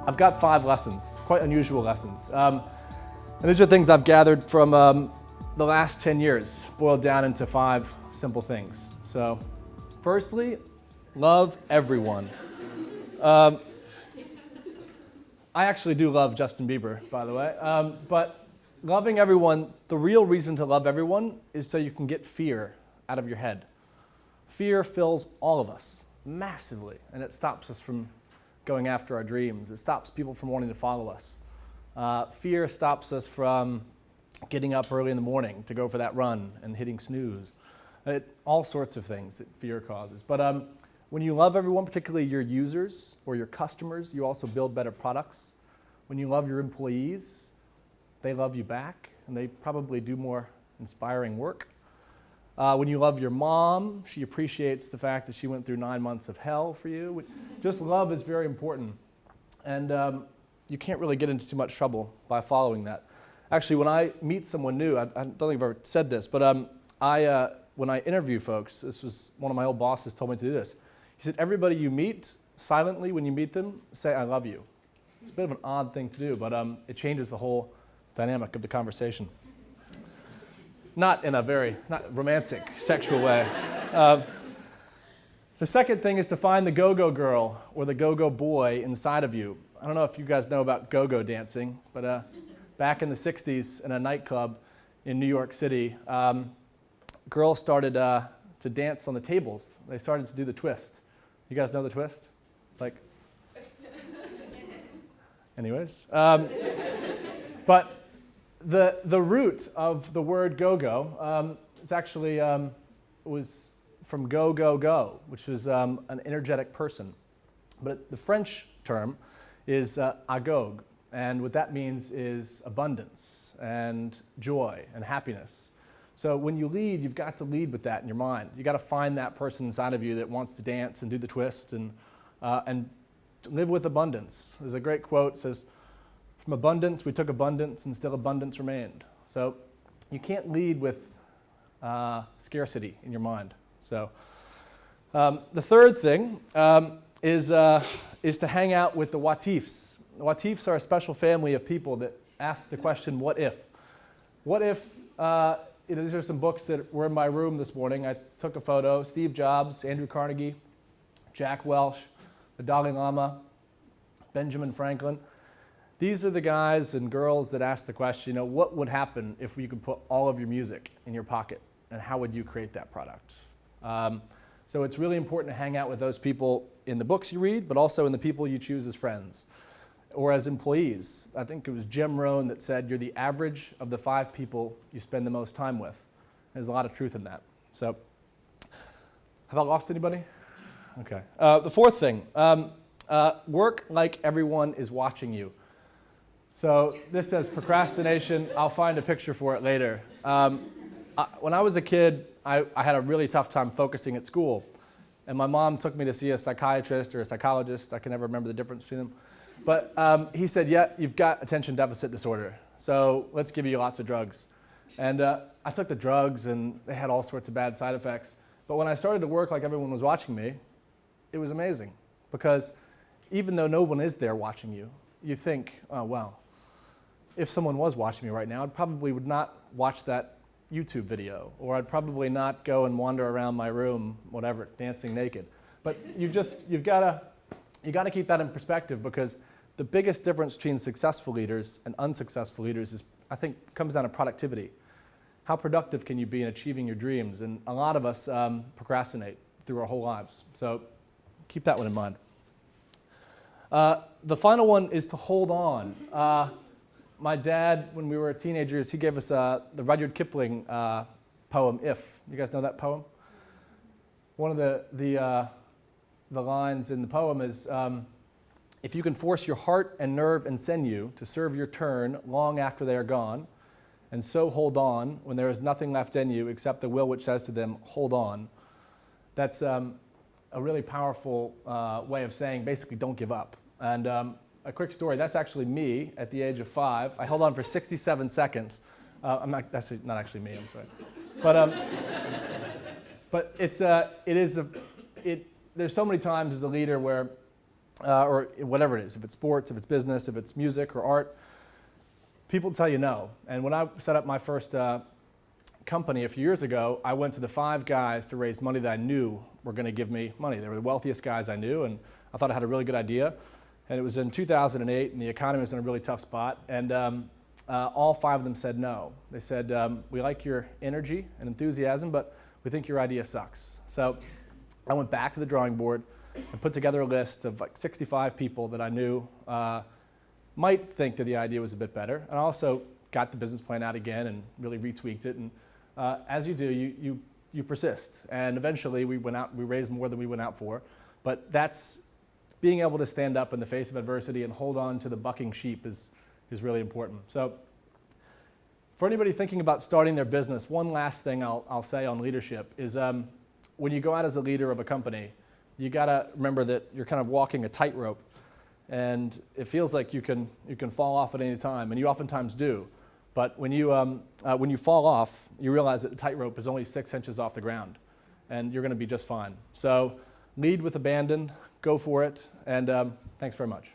I've got 5 lessons, quite unusual lessons. And these are things I've gathered from the last 10 years, boiled down into 5 simple things. So, firstly, love everyone. I actually do love Justin Bieber, by the way. But loving everyone, the real reason to love everyone is so you can get fear out of your head. Fear fills all of us massively, and it stops us from going after our dreams. It stops people from wanting to follow us. Fear stops us from getting up early in the morning to go for that run and hitting snooze. All sorts of things that fear causes. But when you love everyone, particularly your users or your customers, you also build better products. When you love your employees, they love you back, and they probably do more inspiring work. When you love your mom, she appreciates the fact that she went through 9 months of hell for you. Just love is very important. And you can't really get into too much trouble by following that. Actually, when I meet someone new, I don't think I've ever said this, but when I interview folks, this was one of my old bosses told me to do this. He said, everybody you meet, silently when you meet them, say, I love you. It's a bit of an odd thing to do, but it changes the whole dynamic of the conversation. Not in a very not romantic, sexual way. The second thing is to find the go-go girl or the go-go boy inside of you. I don't know if you guys know about go-go dancing, but back in the 60s in a nightclub in New York City, girls started to dance on the tables. They started to do the twist. You guys know the twist? It's like, anyways. But the root of the word go-go is actually was from go, go, go, which was an energetic person. But the French term is agog, and what that means is abundance and joy and happiness. So when you lead, you've got to lead with that in your mind. You've got to find that person inside of you that wants to dance and do the twist and live with abundance. There's a great quote that says, from abundance we took abundance and still abundance remained. So you can't lead with scarcity in your mind. So the third thing is to hang out with the Watifs. The Watifs are a special family of people that ask the question, what if? What if, these are some books that were in my room this morning. I took a photo, Steve Jobs, Andrew Carnegie, Jack Welch, the Dalai Lama, Benjamin Franklin. These are the guys and girls that ask the question, what would happen if you could put all of your music in your pocket, and how would you create that product? So it's really important to hang out with those people in the books you read, but also in the people you choose as friends or as employees. I think it was Jim Rohn that said you're the average of the 5 people you spend the most time with. There's a lot of truth in that. So have I lost anybody? Okay. The fourth thing, work like everyone is watching you. So this says procrastination. I'll find a picture for it later. When I was a kid, I had a really tough time focusing at school. And my mom took me to see a psychiatrist or a psychologist. I can never remember the difference between them. But he said, yeah, you've got attention deficit disorder. So let's give you lots of drugs. And I took the drugs, and they had all sorts of bad side effects. But when I started to work like everyone was watching me, it was amazing. Because even though no one is there watching you, you think, oh, wow, if someone was watching me right now, I probably would not watch that YouTube video, or I'd probably not go and wander around my room, whatever, dancing naked. But you've got to keep that in perspective, because the biggest difference between successful leaders and unsuccessful leaders is, I think, comes down to productivity. How productive can you be in achieving your dreams? And a lot of us procrastinate through our whole lives. So keep that one in mind. The final one is to hold on. My dad, when we were teenagers, he gave us the Rudyard Kipling poem, If. You guys know that poem? One of the lines in the poem is, if you can force your heart and nerve and sinew to serve your turn long after they are gone, and so hold on when there is nothing left in you except the will which says to them, hold on. That's a really powerful way of saying, basically, don't give up. And a quick story, that's actually me at the age of 5. I held on for 67 seconds. That's not actually me, I'm sorry. But there's so many times as a leader where or whatever it is, if it's sports, if it's business, if it's music or art, people tell you no. And when I set up my first company a few years ago, I went to the 5 guys to raise money that I knew were going to give me money. They were the wealthiest guys I knew, and I thought I had a really good idea. And it was in 2008, and the economy was in a really tough spot. And all 5 of them said no. They said, we like your energy and enthusiasm, but we think your idea sucks. So I went back to the drawing board and put together a list of like 65 people that I knew might think that the idea was a bit better. And I also got the business plan out again and really retweaked it. And as you do, you persist. And eventually we raised more than we went out for. But that's being able to stand up in the face of adversity and hold on to the bucking sheep is really important. So for anybody thinking about starting their business, one last thing I'll say on leadership is when you go out as a leader of a company, you gotta remember that you're kind of walking a tightrope, and it feels like you can fall off at any time, and you oftentimes do. But when you fall off, you realize that the tightrope is only 6 inches off the ground, and you're gonna be just fine. So lead with abandon, go for it, and thanks very much.